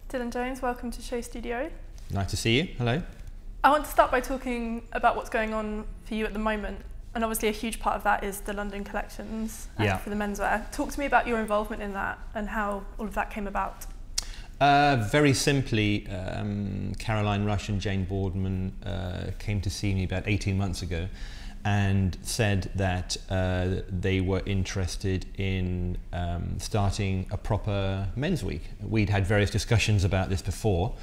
Dylan Jones, welcome to SHOWstudio. Nice to see you. Hello. I want to start by talking about what's going on for you at the moment, and obviously a huge part of that is the London collections for the menswear. Talk to me about your involvement in that and how all of that came about. Very simply, Caroline Rush and Jane Boardman came to see me about 18 months ago and said that they were interested in starting a proper men's week. We'd had various discussions about this before,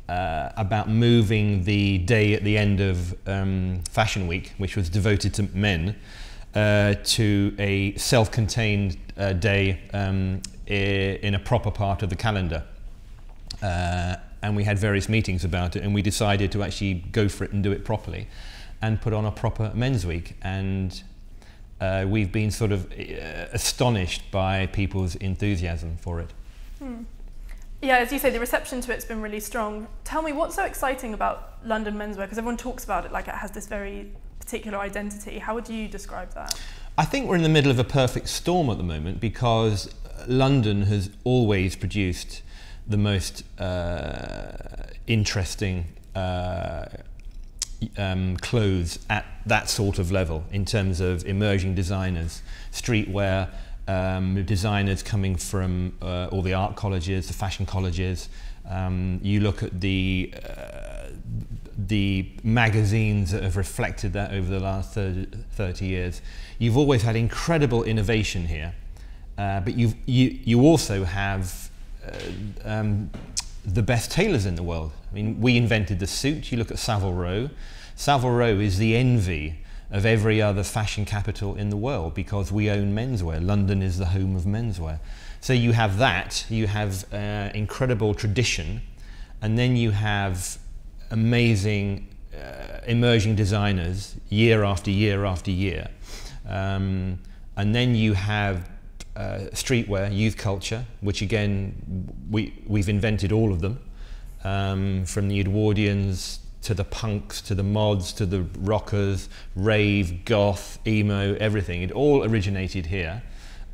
about moving the day at the end of Fashion Week, which was devoted to men, to a self-contained day in a proper part of the calendar. And we had various meetings about it, and we decided to actually go for it and do it properly and put on a proper men's week. And we've been sort of astonished by people's enthusiasm for it. Yeah, as you say, the reception to it's been really strong. Tell me, what's so exciting about London menswear? Because everyone talks about it like it has this very particular identity. How would you describe that? I think we're in the middle of a perfect storm at the moment, because London has always produced the most interesting clothes at that sort of level in terms of emerging designers, streetwear, designers coming from all the art colleges, the fashion colleges. You look at the magazines that have reflected that over the last 30 years. You've always had incredible innovation here, but you also have the best tailors in the world. I mean, we invented the suit. You look at Savile Row. Savile Row is the envy of every other fashion capital in the world because we own menswear. London is the home of menswear. So you have that, you have incredible tradition, and then you have amazing emerging designers year after year after year. And then you have streetwear, youth culture, which again, we've invented all of them, from the Edwardians to the punks, to the mods, to the rockers, rave, goth, emo, everything. It all originated here.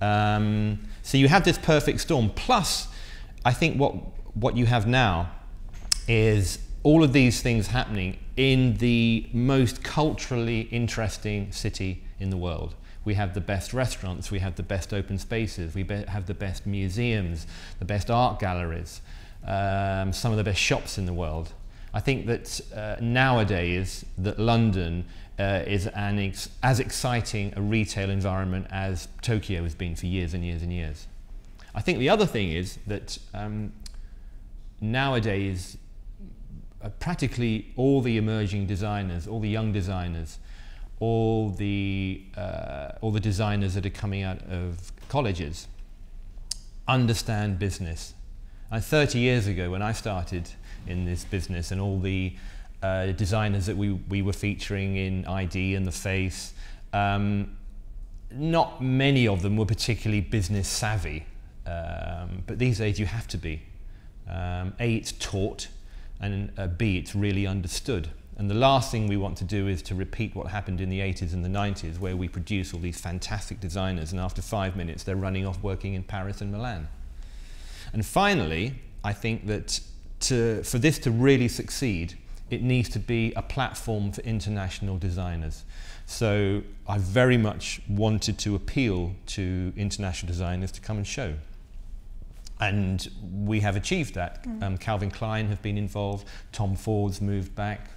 So you have this perfect storm. Plus, I think what you have now is all of these things happening in the most culturally interesting city in the world. We have the best restaurants, we have the best open spaces, we have the best museums, the best art galleries, some of the best shops in the world. I think that nowadays that London is as exciting a retail environment as Tokyo has been for years and years and years. I think the other thing is that nowadays practically all the emerging designers, all the young designers, all the designers that are coming out of colleges understand business. 30 years ago when I started in this business, and all the designers that we were featuring in ID and The Face, not many of them were particularly business savvy, but these days you have to be. A, it's taught, and B, it's really understood. And the last thing we want to do is to repeat what happened in the 80s and the 90s, where we produce all these fantastic designers and after 5 minutes they're running off working in Paris and Milan. And finally, I think that for this to really succeed, it needs to be a platform for international designers. So I very much wanted to appeal to international designers to come and show. And we have achieved that. Calvin Klein have been involved, Tom Ford's moved back,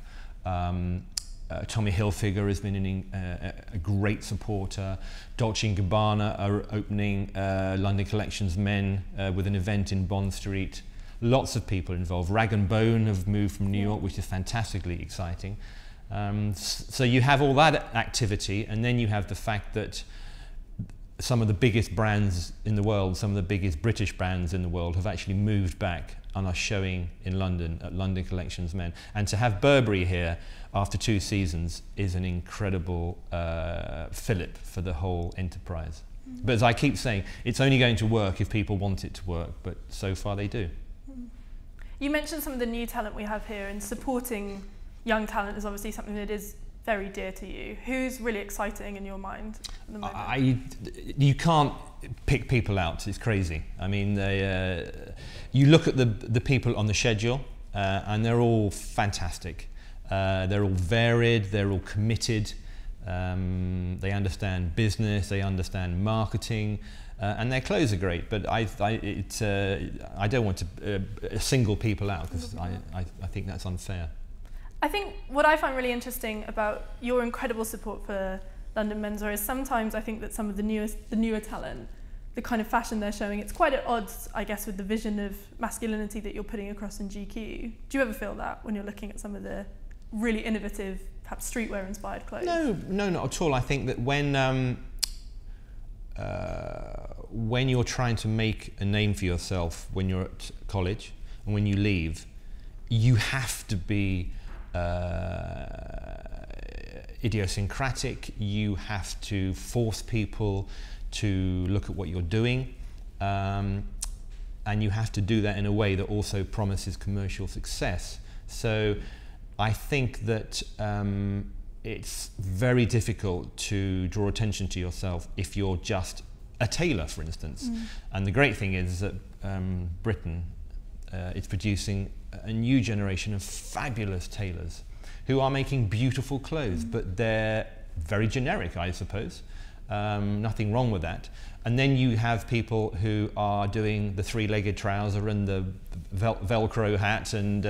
Tommy Hilfiger has been a great supporter. Dolce & Gabbana are opening London Collections Men with an event in Bond Street. Lots of people involved. Rag & Bone have moved from New York, which is fantastically exciting. So you have all that activity, and then you have the fact that some of the biggest brands in the world, some of the biggest British brands in the world have actually moved back and are showing in London at London Collections Men. And to have Burberry here after 2 seasons is an incredible fillip for the whole enterprise. But as I keep saying, it's only going to work if people want it to work, but so far they do. You mentioned some of the new talent we have here, and supporting young talent is obviously something that is very dear to you? Who's really exciting in your mind at the moment? You can't pick people out. It's crazy. I mean, you look at the people on the schedule, and they're all fantastic. They're all varied. They're all committed. They understand business. They understand marketing. And their clothes are great, but I don't want to single people out, because I think that's unfair. I think what I find really interesting about your incredible support for London menswear is sometimes I think that some of the newer talent, the kind of fashion they're showing, it's quite at odds, I guess, with the vision of masculinity that you're putting across in GQ. Do you ever feel that when you're looking at some of the really innovative, perhaps streetwear inspired clothes? No, not at all. I think that when you're trying to make a name for yourself when you're at college and when you leave, you have to be idiosyncratic. You have to force people to look at what you're doing, and you have to do that in a way that also promises commercial success. So I think that it's very difficult to draw attention to yourself if you're just a tailor, for instance. And the great thing is that Britain is producing a new generation of fabulous tailors who are making beautiful clothes, but they're very generic, I suppose. Nothing wrong with that. And then you have people who are doing the three-legged trouser and the Velcro hat and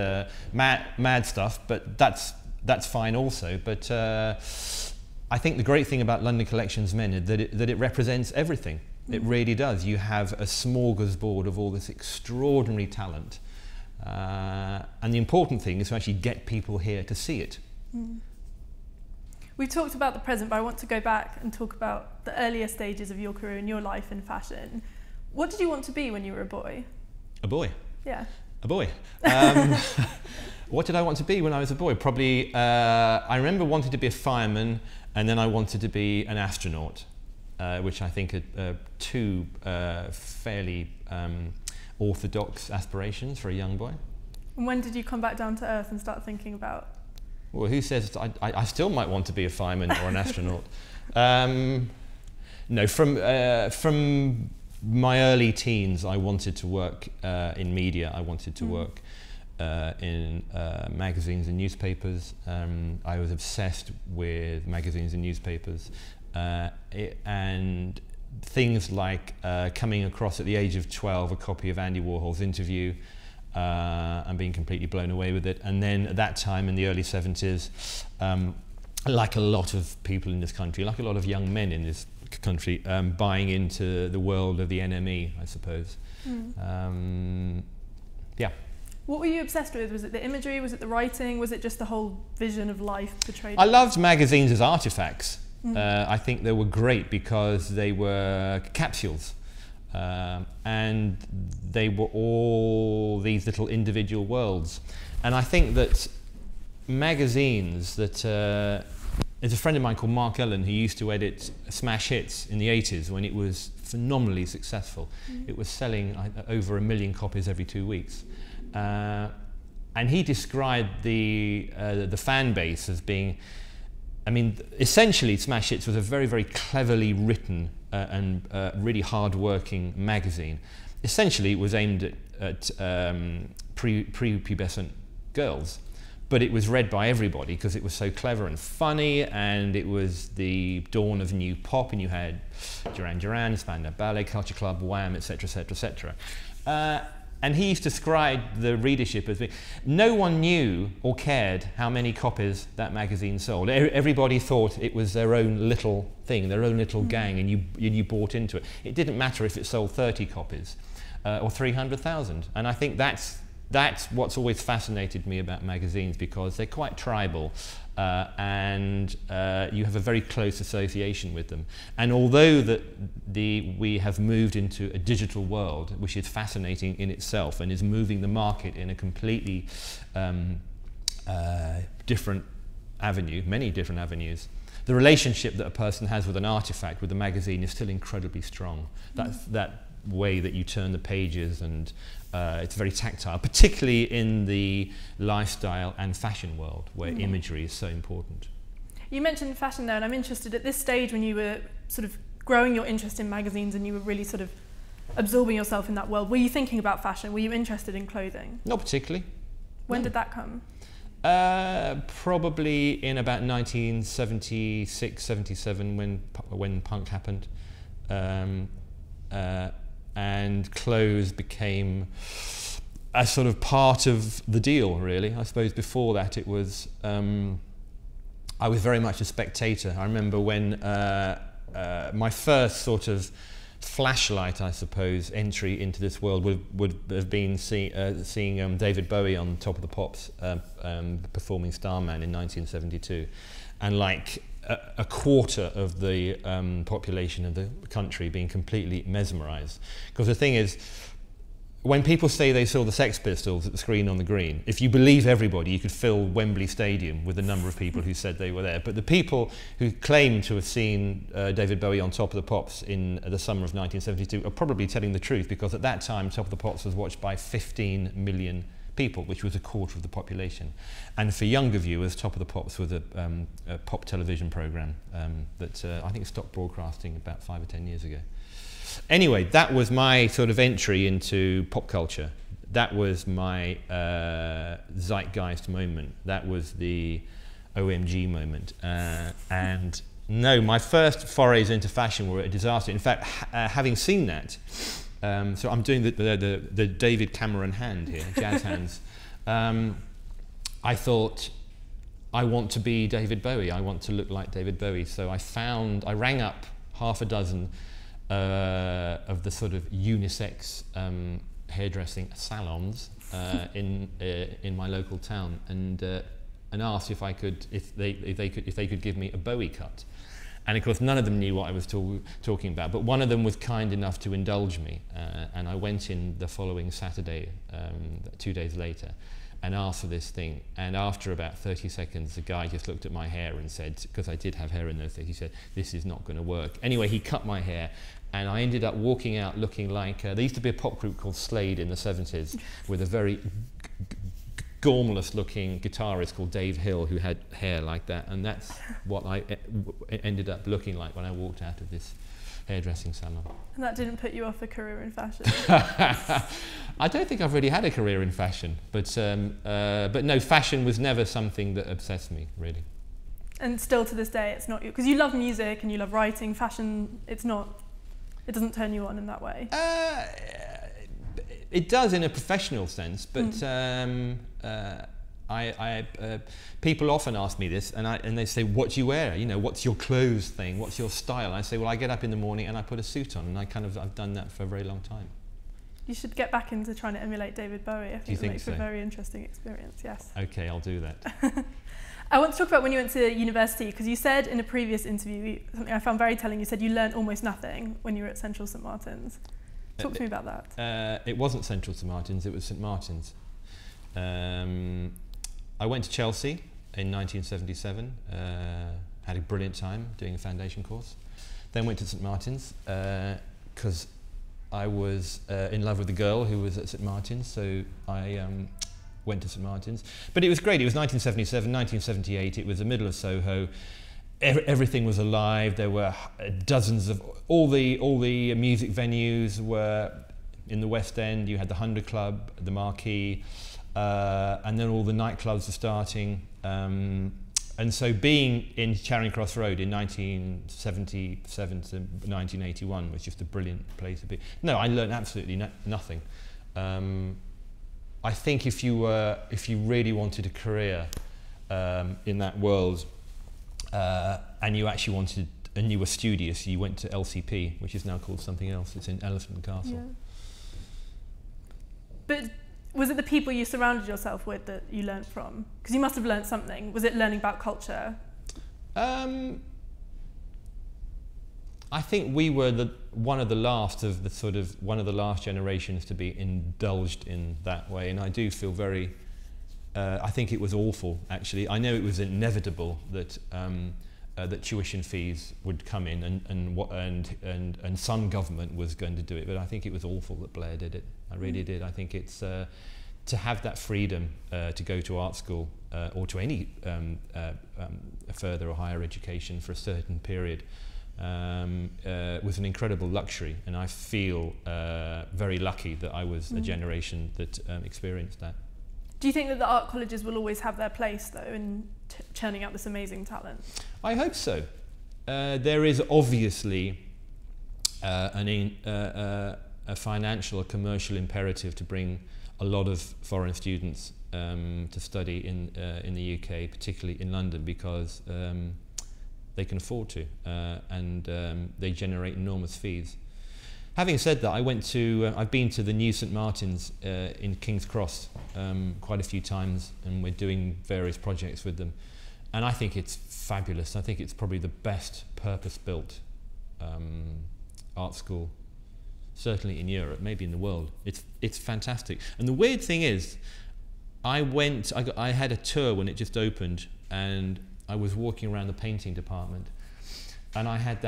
mad stuff, but that's fine also. But I think the great thing about London Collections Men is that it represents everything. It really does. You have a smorgasbord of all this extraordinary talent. And the important thing is to actually get people here to see it. We've talked about the present, but I want to go back and talk about the earlier stages of your career and your life in fashion. What did you want to be when you were a boy? A boy? Yeah. A boy. What did I want to be when I was a boy? Probably, I remember wanting to be a fireman, and then I wanted to be an astronaut, which I think are two fairly orthodox aspirations for a young boy. And when did you come back down to earth and start thinking about? Well, who says I still might want to be a fireman or an astronaut? No, from my early teens, I wanted to work in media. I wanted to work in magazines and newspapers. I was obsessed with magazines and newspapers, and things like coming across at the age of 12 a copy of Andy Warhol's interview and being completely blown away with it. And then at that time in the early 70s, like a lot of people in this country, like a lot of young men in this country, buying into the world of the NME, I suppose. Yeah. What were you obsessed with? Was it the imagery? Was it the writing? Was it just the whole vision of life portrayed? I loved magazines as artifacts. I think they were great because they were capsules. And they were all these little individual worlds. And I think that magazines that... there's a friend of mine called Mark Ellen who used to edit Smash Hits in the 80s when it was phenomenally successful. It was selling over 1 million copies every 2 weeks. And he described the fan base as being... I mean, essentially Smash Hits was a very, very cleverly written and really hard-working magazine. Essentially, it was aimed at prepubescent girls, but it was read by everybody because it was so clever and funny, and it was the dawn of new pop, and you had Duran Duran, Spandau Ballet, Culture Club, Wham, etc., etc., etc. And he used to describe the readership as being, no one knew or cared how many copies that magazine sold. Everybody thought it was their own little thing, their own little gang, and you bought into it. It didn't matter if it sold 30 copies or 300,000. And I think that's what's always fascinated me about magazines, because they're quite tribal, and you have a very close association with them. And although we have moved into a digital world, which is fascinating in itself and is moving the market in a completely different avenue, many different avenues, the relationship that a person has with an artifact, with a magazine, is still incredibly strong. That way that you turn the pages, and it's very tactile, particularly in the lifestyle and fashion world where imagery is so important. You mentioned fashion there, and I'm interested at this stage when you were sort of growing your interest in magazines and you were really sort of absorbing yourself in that world. Were you thinking about fashion? Were you interested in clothing? Not particularly. When did that come? Probably in about 1976, 77 when punk happened. And clothes became a sort of part of the deal, really. I suppose before that it was, I was very much a spectator. I remember when my first sort of flashlight, I suppose, entry into this world would have been seeing David Bowie on Top of the Pops performing Starman in 1972. And like a quarter of the population of the country being completely mesmerised. Because the thing is, when people say they saw the Sex Pistols at the Screen on the Green, if you believe everybody, you could fill Wembley Stadium with the number of people who said they were there. But the people who claim to have seen David Bowie on Top of the Pops in the summer of 1972 are probably telling the truth, because at that time Top of the Pops was watched by 15 million people, which was a quarter of the population. And for younger viewers, Top of the Pops was a pop television programme that I think stopped broadcasting about 5 or 10 years ago. Anyway, that was my sort of entry into pop culture. That was my zeitgeist moment. That was the OMG moment. And no, my first forays into fashion were a disaster. In fact, having seen that, so I'm doing the David Cameron hand here, jazz hands. I thought, I want to be David Bowie. I want to look like David Bowie. So I rang up half a dozen of the sort of unisex hairdressing salons in my local town, and asked if they could give me a Bowie cut. And of course, none of them knew what I was talking about, but one of them was kind enough to indulge me, and I went in the following Saturday, 2 days later, and asked for this thing. And after about 30 seconds, the guy just looked at my hair and said, because I did have hair in those days, he said, "This is not going to work." Anyway, he cut my hair, and I ended up walking out looking like, there used to be a pop group called Slade in the 70s with a very gormless looking guitarist called Dave Hill who had hair like that, and that's what I ended up looking like when I walked out of this hairdressing salon. And that didn't put you off a career in fashion? I don't think I've really had a career in fashion, but no, fashion was never something that obsessed me, really. And still to this day, it's not you, because you love music and you love writing. Fashion, it doesn't turn you on in that way. It does in a professional sense, but people often ask me this, and they say, "What do you wear? You know, what's your clothes thing? What's your style?" I say, "Well, I get up in the morning and I put a suit on," and I've done that for a very long time. You should get back into trying to emulate David Bowie. I think it makes a very interesting experience. Yes. Okay, I'll do that. I want to talk about when you went to university, because you said in a previous interview, something I found very telling. You said you learned almost nothing when you were at Central St Martin's. Talk to me about that. It wasn't Central St Martin's, it was St Martin's. I went to Chelsea in 1977, had a brilliant time doing a foundation course. Then went to St Martin's because I was in love with a girl who was at St Martin's, so I went to St Martin's. But it was great. It was 1977, 1978. It was the middle of Soho. Everything was alive. There were dozens of all the music venues were in the West End. You had the 100 Club, the Marquee, and then all the nightclubs were starting. And so being in Charing Cross Road in 1977 to 1981 was just a brilliant place to be. No, I learned absolutely nothing. I think if you really wanted a career in that world, and you actually wanted, and you were studious, you went to LCP, which is now called something else. It's in Elephant and Castle. Yeah. But was it the people you surrounded yourself with that you learnt from? Because you must have learnt something. Was it learning about culture? I think we were one of the last generations to be indulged in that way, and I do feel very. I think it was awful, actually. I know it was inevitable that that tuition fees would come in, and some government was going to do it, but I think it was awful that Blair did it. I really did. I think it's to have that freedom to go to art school or to any further or higher education for a certain period was an incredible luxury, and I feel very lucky that I was a generation that experienced that. Do you think that the art colleges will always have their place, though, in churning out this amazing talent? I hope so. There is obviously a financial or commercial imperative to bring a lot of foreign students to study in the UK, particularly in London, because they can afford to, and they generate enormous fees. Having said that, I've been to the new St Martin's in King's Cross quite a few times, and we're doing various projects with them, and I think it's fabulous. I think it's probably the best purpose-built art school, certainly in Europe, maybe in the world. It's fantastic. And the weird thing is, I had a tour when it just opened, and I was walking around the painting department, and I had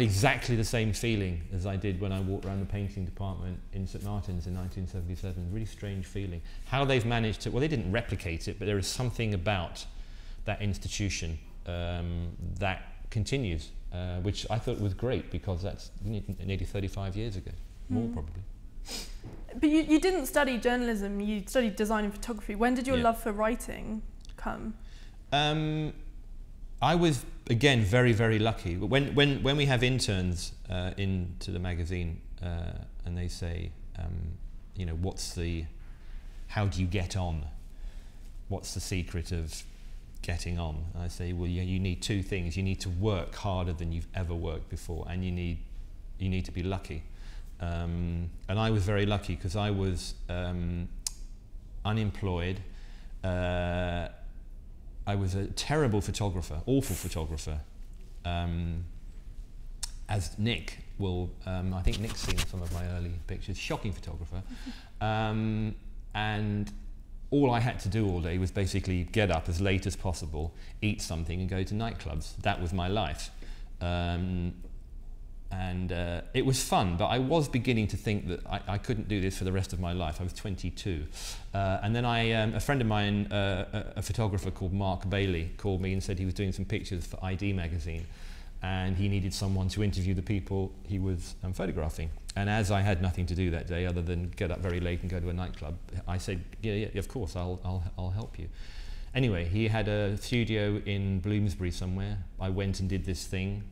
exactly the same feeling as I did when I walked around the painting department in St Martin's in 1977. Really strange feeling. How they've managed to, well, they didn't replicate it, but there is something about that institution that continues, which I thought was great, because that's nearly 35 years ago, more probably. But you didn't study journalism, you studied design and photography. When did your love for writing come? I was, again, very, very lucky. But when we have interns into the magazine and they say, you know, how do you get on? What's the secret of getting on? And I say, well, you need two things. You need to work harder than you've ever worked before, and you need to be lucky. And I was very lucky, because I was unemployed. I was a terrible photographer, awful photographer. As Nick will, I think Nick's seen some of my early pictures, shocking photographer. And all I had to do all day was basically get up as late as possible, eat something, and go to nightclubs. That was my life. And it was fun, but I was beginning to think that I couldn't do this for the rest of my life. I was 22. And then a friend of mine, a photographer called Mark Bailey, called me and said he was doing some pictures for ID magazine, and he needed someone to interview the people he was photographing. And as I had nothing to do that day other than get up very late and go to a nightclub, I said, yeah, of course, I'll help you. Anyway, he had a studio in Bloomsbury somewhere. I went and did this thing,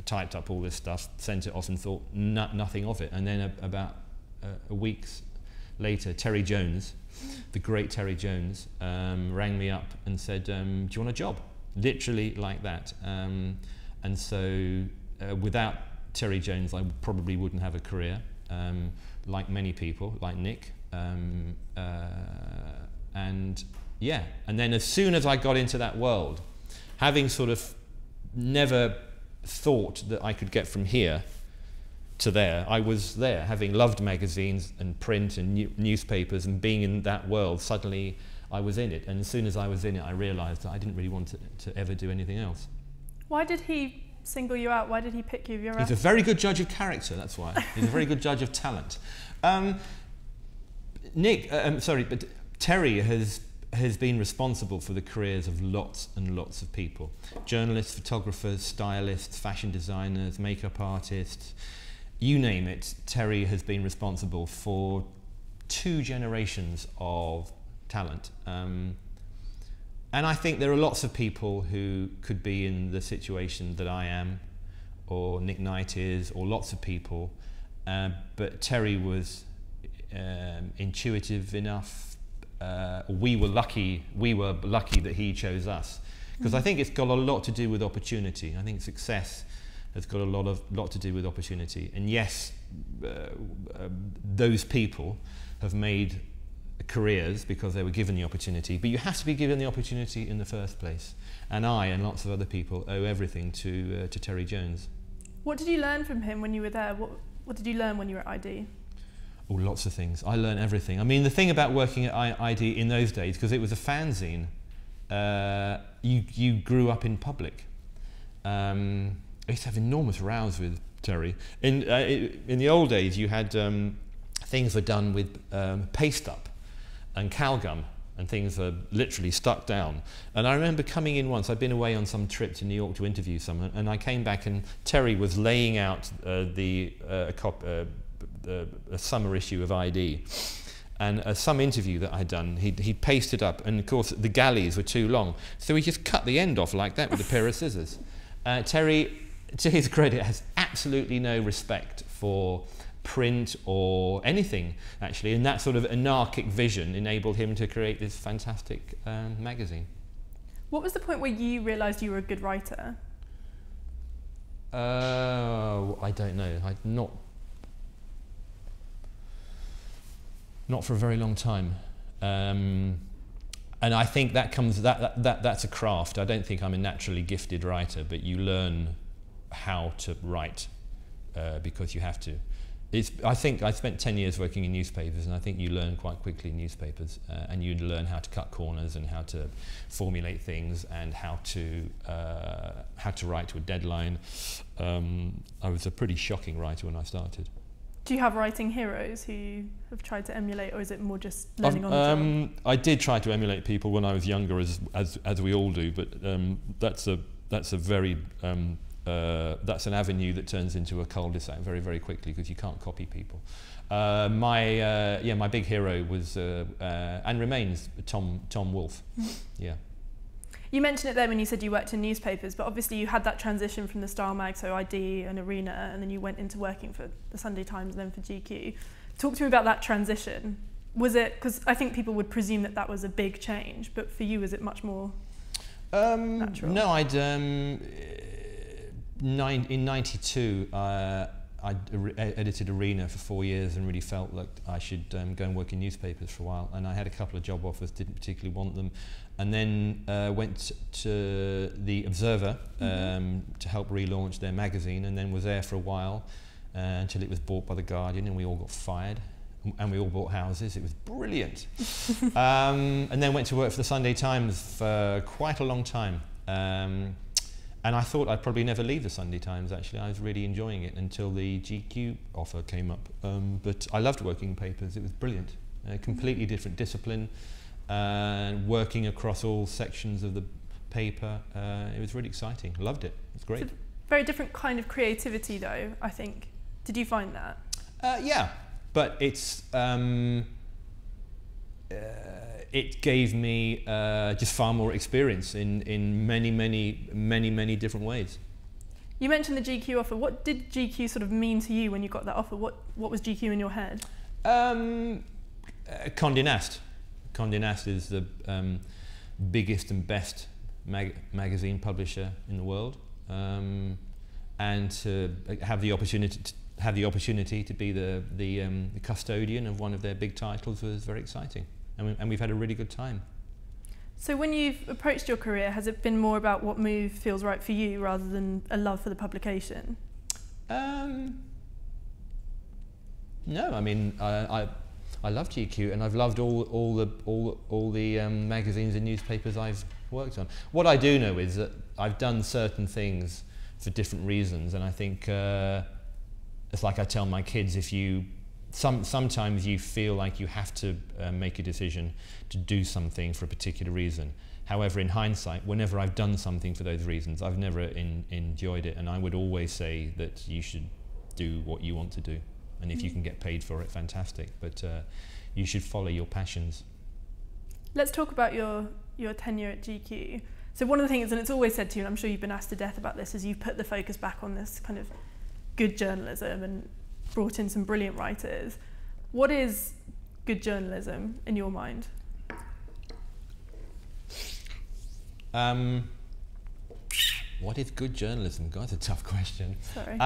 typed up all this stuff, sent it off, and thought nothing of it. And then about a week later, Terry Jones, the great Terry Jones, rang me up and said, do you want a job? Literally like that. And so without Terry Jones, I probably wouldn't have a career, like many people, like Nick. And yeah, and then as soon as I got into that world, having sort of never thought that I could get from here to there, I was there, having loved magazines and print and newspapers, and being in that world, suddenly I was in it. And as soon as I was in it, I realised that I didn't really want to ever do anything else. Why did he single you out? Why did he pick you? He's a very good judge of character, that's why. He's a very good judge of talent. But Terry has been responsible for the careers of lots and lots of people. Journalists, photographers, stylists, fashion designers, makeup artists, you name it. Terry has been responsible for 2 generations of talent. And I think there are lots of people who could be in the situation that I am, or Nick Knight is, or lots of people. But Terry was intuitive enough. We were lucky that he chose us, because I think it's got a lot to do with opportunity. I think success has got a lot to do with opportunity. And yes, those people have made careers because they were given the opportunity, but you have to be given the opportunity in the first place. And I and lots of other people owe everything to Terry Jones. What did you learn from him when you were there? What did you learn when you were at ID? Oh, lots of things. I learned everything. I mean, the thing about working at ID in those days, because it was a fanzine, you grew up in public. I used to have enormous rows with Terry. In the old days, you had things were done with paste up and calgum, and things are literally stuck down. And I remember coming in once, I'd been away on some trip to New York to interview someone, and I came back and Terry was laying out a summer issue of ID. And some interview that I'd done, he'd pasted up, and of course the galleys were too long, so he just cut the end off like that with a pair of scissors. Terry, to his credit, has absolutely no respect for print or anything, actually, and that sort of anarchic vision enabled him to create this fantastic magazine. What was the point where you realised you were a good writer? I don't know. Not for a very long time, and I think that comes that's a craft. I don't think I'm a naturally gifted writer, but you learn how to write because you have to. I think I spent 10 years working in newspapers, and I think you learn quite quickly in newspapers, and you learn how to cut corners and how to formulate things and how to write to a deadline. I was a pretty shocking writer when I started. Do you have writing heroes who you have tried to emulate, or is it more just learning on the job? I did try to emulate people when I was younger, as we all do, but that's an avenue that turns into a cul-de-sac very, very quickly because you can't copy people. My big hero was and remains Tom Wolfe. Yeah. You mentioned it there when you said you worked in newspapers, but obviously you had that transition from the Style mag, so ID and Arena, and then you went into working for the Sunday Times and then for GQ. Talk to me about that transition. Was it, because I think people would presume that was a big change, but for you, was it much more natural? No, in '92, I edited Arena for 4 years and really felt like I should go and work in newspapers for a while. And I had a couple of job offers, didn't particularly want them. And then went to the Observer to help relaunch their magazine, and then was there for a while until it was bought by The Guardian and we all got fired. And we all bought houses. It was brilliant. And then went to work for the Sunday Times for quite a long time. And I thought I'd probably never leave the Sunday Times, actually. I was really enjoying it until the GQ offer came up. But I loved working in papers. It was brilliant. A completely different discipline, working across all sections of the paper. It was really exciting. Loved it. It was great. It's a very different kind of creativity, though, I think. Did you find that? Yeah, but it's... it gave me just far more experience in many different ways. You mentioned the GQ offer. What did GQ sort of mean to you when you got that offer? What was GQ in your head? Condé Nast. Condé Nast is the biggest and best magazine publisher in the world, and to have the opportunity to be the custodian of one of their big titles was very exciting. And we've had a really good time. So when you've approached your career, has it been more about what move feels right for you rather than a love for the publication? No, I mean, I love GQ, and I've loved all the magazines and newspapers I've worked on. What I do know is that I've done certain things for different reasons, and I think it's like I tell my kids, if you sometimes you feel like you have to make a decision to do something for a particular reason. However, in hindsight, whenever I've done something for those reasons, I've never enjoyed it, and I would always say that you should do what you want to do, and if you can get paid for it, fantastic, but you should follow your passions. Let's talk about your tenure at GQ. So one of the things, and it's always said to you, and I'm sure you've been asked to death about this, is you've put the focus back on this kind of good journalism and brought in some brilliant writers. What is good journalism in your mind? What is good journalism? God, that's a tough question. Sorry.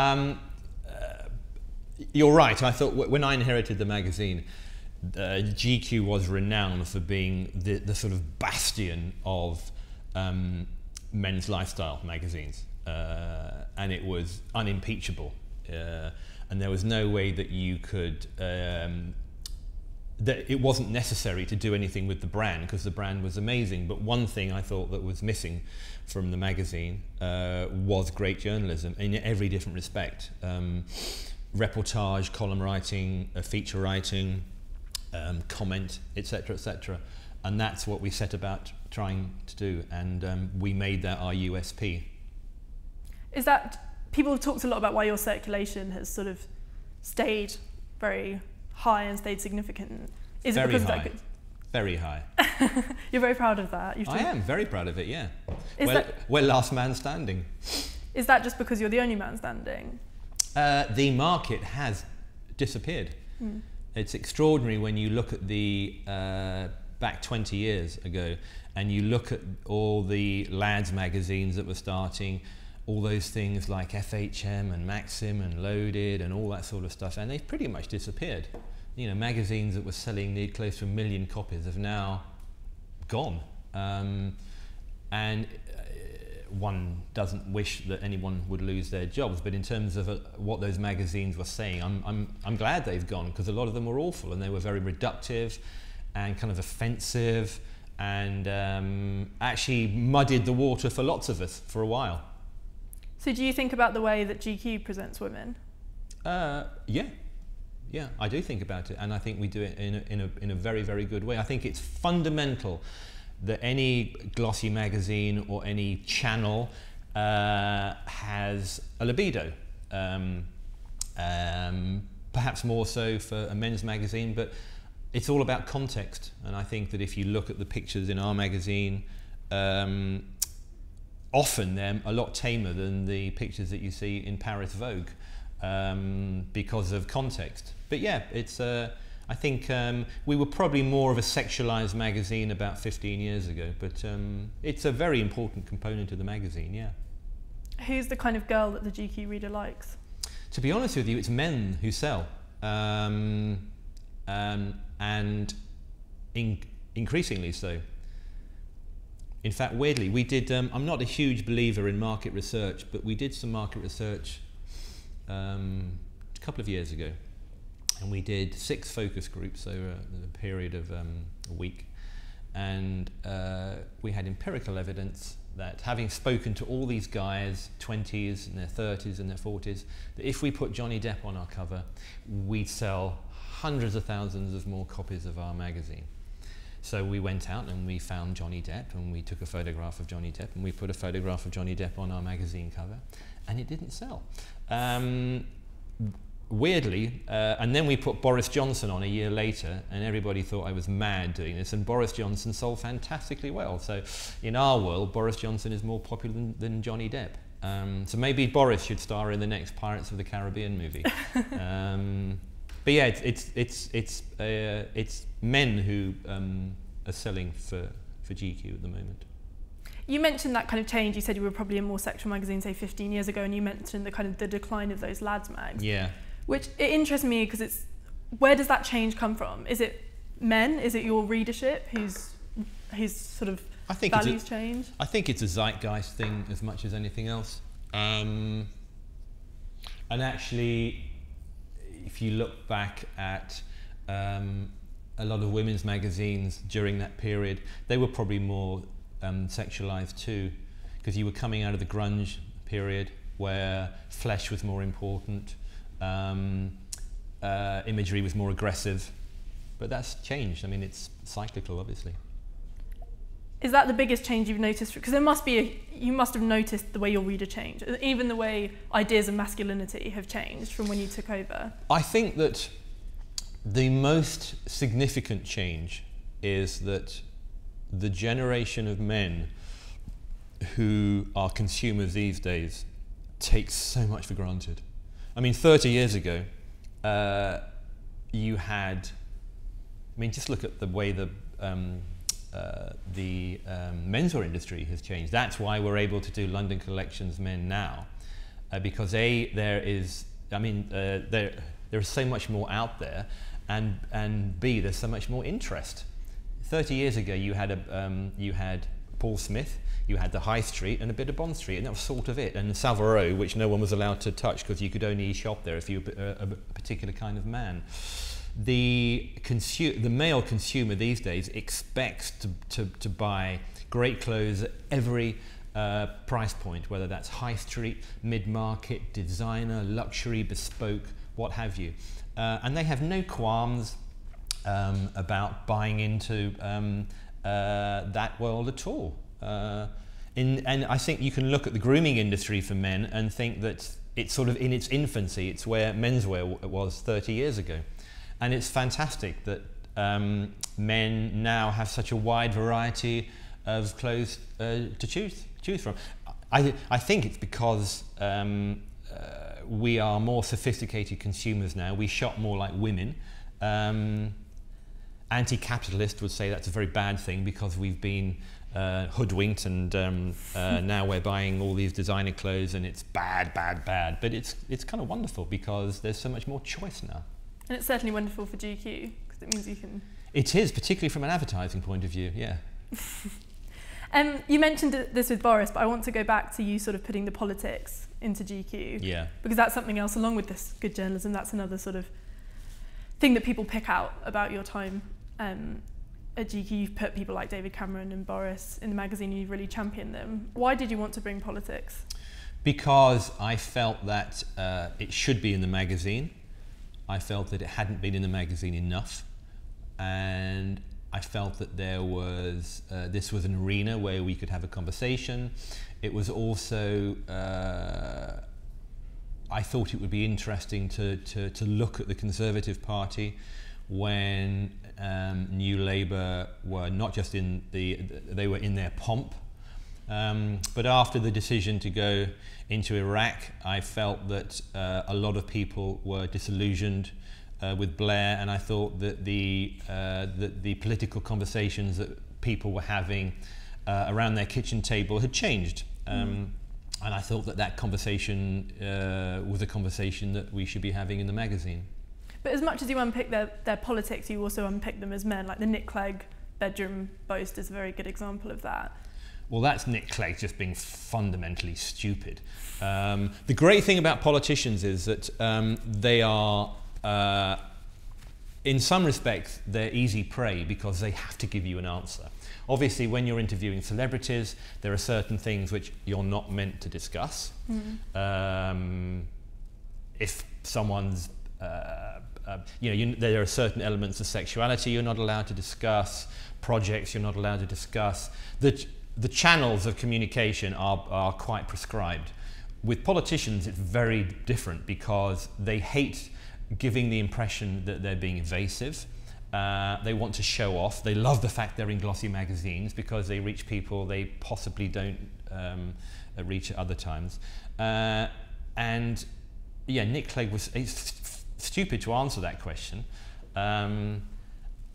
You're right. I thought when I inherited the magazine, GQ was renowned for being the sort of bastion of men's lifestyle magazines, and it was unimpeachable. And there was no way that you could, that it wasn't necessary to do anything with the brand because the brand was amazing. But one thing I thought that was missing from the magazine was great journalism in every different respect. reportage, column writing, feature writing, comment, etc., etc. And that's what we set about trying to do, and we made that our USP. Is that, people have talked a lot about why your circulation has sort of stayed very high and stayed significant. Is it because high. of that? Very high. You're very proud of that. I am very proud of it, yeah. We're last man standing. Is that just because you're the only man standing? The market has disappeared. It's extraordinary when you look at the back 20 years ago and you look at all the lads magazines that were starting, all those things like FHM and Maxim and Loaded and all that sort of stuff, and they've pretty much disappeared. You know, magazines that were selling near close to 1 million copies have now gone. And one doesn't wish that anyone would lose their jobs, but in terms of what those magazines were saying, I'm glad they've gone, because a lot of them were awful and they were very reductive and kind of offensive, and actually muddied the water for lots of us for a while. So do you think about the way that GQ presents women? Yeah, I do think about it, and I think we do it in a very, very good way. I think it's fundamental that any glossy magazine or any channel has a libido. Perhaps more so for a men's magazine, but it's all about context. And I think that if you look at the pictures in our magazine, often they're a lot tamer than the pictures that you see in Paris Vogue, because of context. But yeah, it's I think we were probably more of a sexualized magazine about 15 years ago, but it's a very important component of the magazine, yeah. Who's the kind of girl that the GQ reader likes? To be honest with you, it's men who sell. And increasingly so. In fact, weirdly, we did, I'm not a huge believer in market research, but we did some market research a couple of years ago. And we did 6 focus groups over a period of a week. And we had empirical evidence that, having spoken to all these guys, 20s and their 30s and their 40s, that if we put Johnny Depp on our cover, we'd sell hundreds of thousands of more copies of our magazine. So we went out and we found Johnny Depp, and we took a photograph of Johnny Depp, and we put a photograph of Johnny Depp on our magazine cover, and it didn't sell. Weirdly, and then we put Boris Johnson on a year later, and everybody thought I was mad doing this, and Boris Johnson sold fantastically well. So in our world, Boris Johnson is more popular than Johnny Depp. So maybe Boris should star in the next Pirates of the Caribbean movie. But yeah, it's men who are selling for GQ at the moment. You mentioned that kind of change. You said you were probably a more sexual magazine, say 15 years ago, and you mentioned the kind of the decline of those lads mags. Yeah. Which it interests me because it's, where does that change come from? Is it men? Is it your readership whose sort of values change? I think it's a zeitgeist thing as much as anything else. And actually, if you look back at a lot of women's magazines during that period, they were probably more sexualized too, because you were coming out of the grunge period where flesh was more important, imagery was more aggressive, but that's changed. I mean, it's cyclical, obviously. Is that the biggest change you've noticed? Because there must be you must have noticed the way your reader changed, even the way ideas of masculinity have changed from when you took over. I think that the most significant change is that the generation of men who are consumers these days takes so much for granted. I mean, 30 years ago, you had, I mean, just look at the way the menswear industry has changed. That's why we're able to do London Collections Men now, because there is so much more out there, and B, there's so much more interest. 30 years ago, you had Paul Smith, you had the High Street and a bit of Bond Street, and that was sort of it. And Savile Row, which no one was allowed to touch because you could only shop there if you were a particular kind of man. The male consumer these days expects to buy great clothes at every price point, whether that's high street, mid-market, designer, luxury, bespoke, what have you. And they have no qualms about buying into that world at all. And I think you can look at the grooming industry for men and think that it's sort of in its infancy. It's where menswear was 30 years ago. And it's fantastic that men now have such a wide variety of clothes to choose from. I think it's because we are more sophisticated consumers now. We shop more like women. Anti-capitalist would say that's a very bad thing because we've been hoodwinked, and now we're buying all these designer clothes, and it's bad. But it's kind of wonderful because there's so much more choice now. And it's certainly wonderful for GQ because it means you can. It is, particularly from an advertising point of view. Yeah. You mentioned this with Boris, but I want to go back to you sort of putting the politics into GQ. Yeah. Because that's something else, along with this good journalism, that's another sort of thing that people pick out about your time at GQ. You've put people like David Cameron and Boris in the magazine, and you've really championed them. Why did you want to bring politics? Because I felt that it should be in the magazine. I felt that it hadn't been in the magazine enough. And I felt that there was, this was an arena where we could have a conversation. It was also, I thought it would be interesting to look at the Conservative Party when New Labour were not just they were in their pomp, but after the decision to go into Iraq, I felt that a lot of people were disillusioned with Blair, and I thought that the political conversations that people were having around their kitchen table had changed. And I thought that conversation was a conversation that we should be having in the magazine. But as much as you unpick their politics, you also unpick them as men, like the Nick Clegg bedroom boast is a very good example of that. Well, that's Nick Clegg just being fundamentally stupid. The great thing about politicians is that they are, in some respects, they're easy prey because they have to give you an answer. Obviously, when you're interviewing celebrities, there are certain things which you're not meant to discuss. If someone's, there are certain elements of sexuality you're not allowed to discuss, projects you're not allowed to discuss. The channels of communication are quite prescribed. With politicians, it's very different because they hate giving the impression that they're being evasive. They want to show off. They love the fact they're in glossy magazines because they reach people they possibly don't reach at other times. And yeah, Nick Clegg was stupid to answer that question.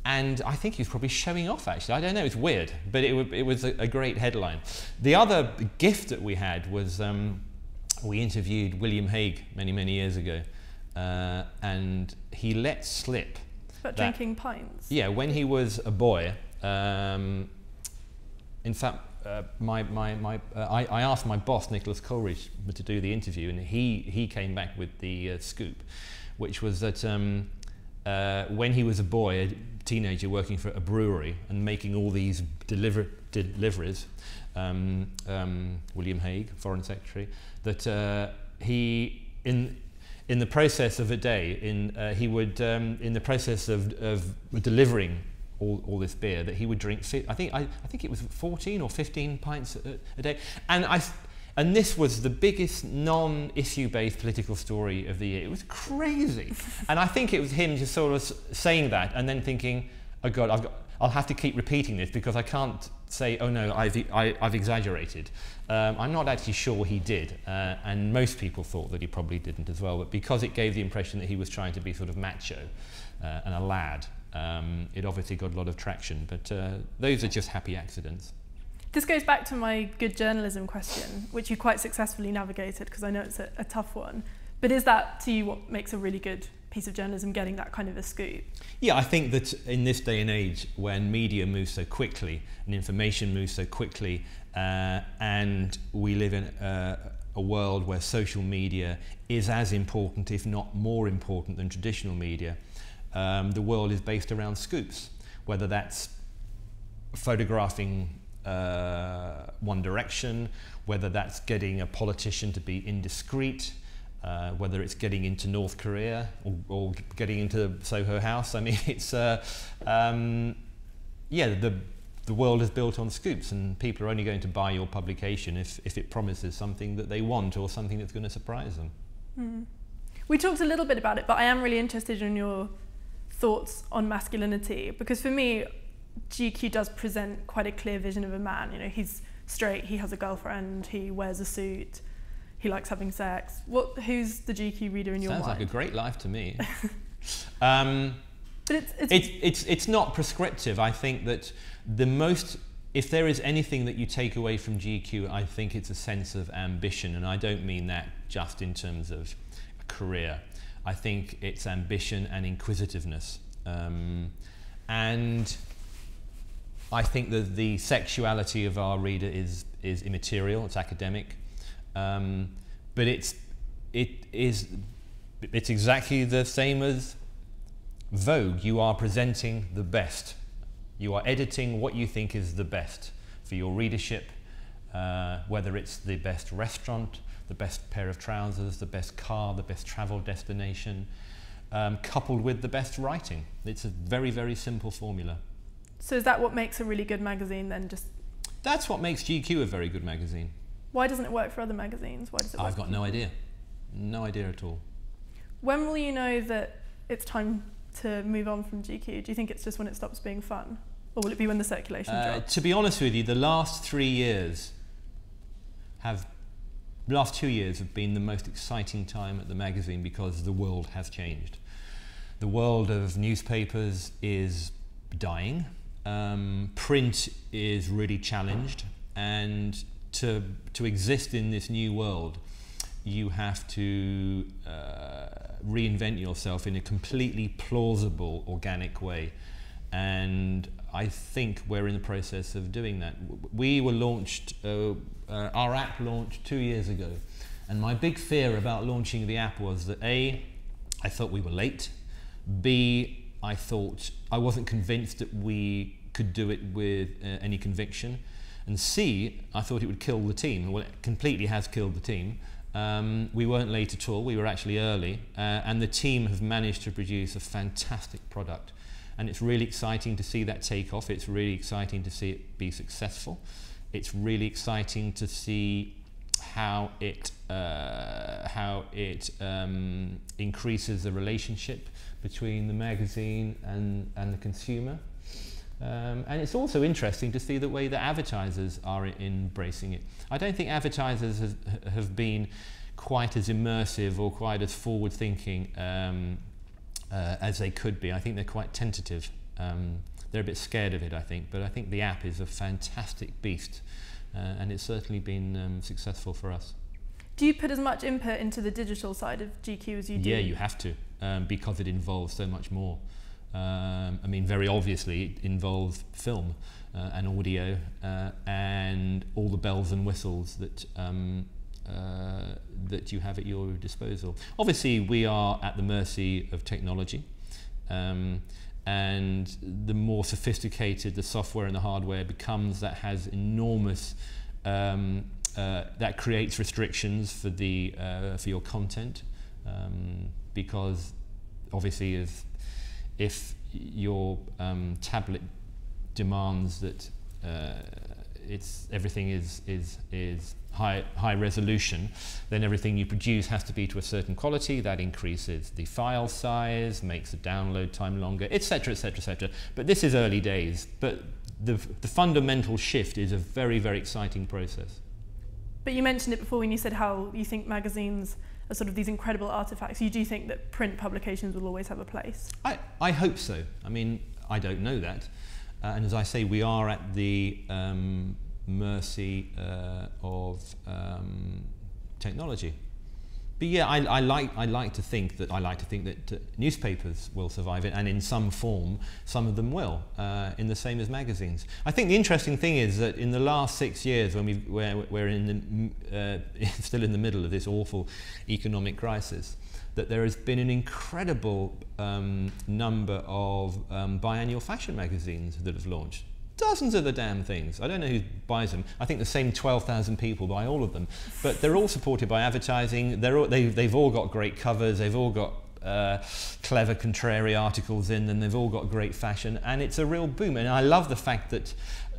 And I think he was probably showing off, actually. I don't know, it's weird, but it was a great headline. The other gift that we had was we interviewed William Hague many years ago, and he let slip. About drinking pints? Yeah, when he was a boy, in fact, I asked my boss, Nicholas Coleridge, to do the interview, and he came back with the scoop, which was that when he was a boy, a teenager working for a brewery and making all these deliveries, William Hague, Foreign Secretary, that he, in the process of a day, he would, in the process of delivering all this beer, that he would drink, I think it was 14 or 15 pints a day. And this was the biggest non-issue based political story of the year. It was crazy. And I think it was him just sort of saying that and then thinking, oh God, I'll have to keep repeating this because I can't say, oh no, I've exaggerated. I'm not actually sure he did. And most people thought that he probably didn't as well. But because it gave the impression that he was trying to be sort of macho and a lad, it obviously got a lot of traction. But those are just happy accidents. This goes back to my good journalism question, which you quite successfully navigated because I know it's a tough one. But is that, to you, what makes a really good piece of journalism, getting that kind of a scoop? Yeah, I think that in this day and age, when media moves so quickly and information moves so quickly, and we live in a world where social media is as important, if not more important, than traditional media, the world is based around scoops, whether that's photographing One Direction, whether that's getting a politician to be indiscreet, whether it's getting into North Korea or getting into Soho House. I mean, it's yeah, the world is built on scoops, and people are only going to buy your publication if it promises something that they want or something that's going to surprise them. Mm. We talked a little bit about it, but I am really interested in your thoughts on masculinity, because for me, GQ does present quite a clear vision of a man. You know, he's straight, he has a girlfriend, he wears a suit, he likes having sex. Who's the GQ reader in your mind? Sounds like a great life to me. But it's not prescriptive. I think that if there is anything that you take away from GQ, I think it's a sense of ambition, and I don't mean that just in terms of a career. I think it's ambition and inquisitiveness, and I think that the sexuality of our reader is immaterial. It's academic, but it's exactly the same as Vogue. You are presenting the best. You are editing what you think is the best for your readership, whether it's the best restaurant, the best pair of trousers, the best car, the best travel destination, coupled with the best writing. It's a very, very simple formula. So is that what makes a really good magazine then? That's what makes GQ a very good magazine. Why doesn't it work for other magazines? Why does it work? I've got no idea. No idea at all. When will you know that it's time to move on from GQ? Do you think it's just when it stops being fun? Or will it be when the circulation drops? To be honest with you, the last 2 years have been the most exciting time at the magazine, because the world has changed. The world of newspapers is dying. Print is really challenged, and to exist in this new world, you have to reinvent yourself in a completely plausible, organic way. And I think we're in the process of doing that. We were launched, our app launched 2 years ago, and my big fear about launching the app was that A, I thought we were late, B, I wasn't convinced that we could do it with any conviction, and C, I thought it would kill the team. Well, it completely has killed the team. We weren't late at all, we were actually early, and the team have managed to produce a fantastic product. And it's really exciting to see that take off. It's really exciting to see it be successful. It's really exciting to see how it increases the relationship between the magazine and the consumer. And it's also interesting to see the way that advertisers are embracing it. I don't think advertisers have been quite as immersive or quite as forward-thinking as they could be. I think they're quite tentative. They're a bit scared of it, I think, but I think the app is a fantastic beast, and it's certainly been successful for us. Do you put as much input into the digital side of GQ as you do? Yeah, you have to, because it involves so much more. I mean, very obviously, it involves film and audio and all the bells and whistles that that you have at your disposal. Obviously, we are at the mercy of technology, and the more sophisticated the software and the hardware becomes, that has enormous that creates restrictions for the for your content, because obviously if your tablet demands that everything is high resolution, then everything you produce has to be to a certain quality. That increases the file size, makes the download time longer, etc., etc., etc. But this is early days. But the fundamental shift is a very, very exciting process. But you mentioned it before when you said how you think magazines are sort of these incredible artifacts. You do think that print publications will always have a place? I hope so. I mean, I don't know that. And as I say, we are at the mercy of technology. But yeah, I like to think that newspapers will survive it, and in some form, some of them will, in the same as magazines. I think the interesting thing is that in the last 6 years, when we're in the, still in the middle of this awful economic crisis, that there has been an incredible number of biannual fashion magazines that have launched. dozens of the damn things. I don't know who buys them. I think the same 12,000 people buy all of them. But they're all supported by advertising. They've all got great covers. They've all got clever contrary articles in them. They've all got great fashion. And it's a real boom. And I love the fact that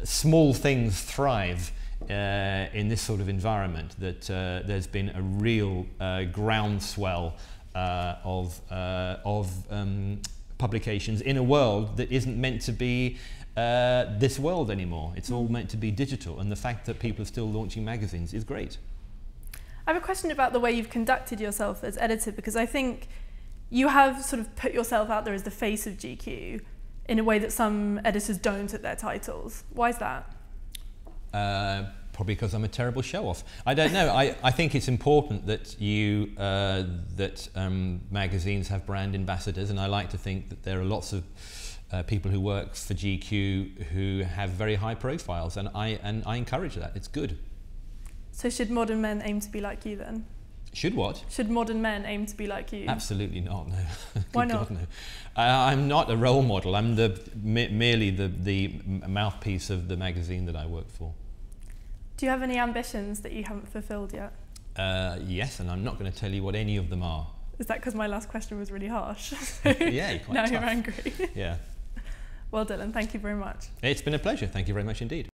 small things thrive in this sort of environment, that there's been a real groundswell of publications in a world that isn't meant to be this world anymore. It's all meant to be digital, and the fact that people are still launching magazines is great. I have a question about the way you've conducted yourself as editor, because I think you have sort of put yourself out there as the face of GQ in a way that some editors don't at their titles. Why is that? Probably because I'm a terrible show-off. I don't know. I think it's important that magazines have brand ambassadors, and I like to think that there are lots of people who work for GQ who have very high profiles, and I encourage that. It's good. So should modern men aim to be like you then? Should what? Should modern men aim to be like you? Absolutely not, no. Why not? God, no. I'm not a role model. I'm merely the mouthpiece of the magazine that I work for. Do you have any ambitions that you haven't fulfilled yet? Yes, and I'm not going to tell you what any of them are. Is that because my last question was really harsh? Yeah, you're quite now tough. You're angry. Yeah. Well, Dylan, thank you very much. It's been a pleasure. Thank you very much indeed.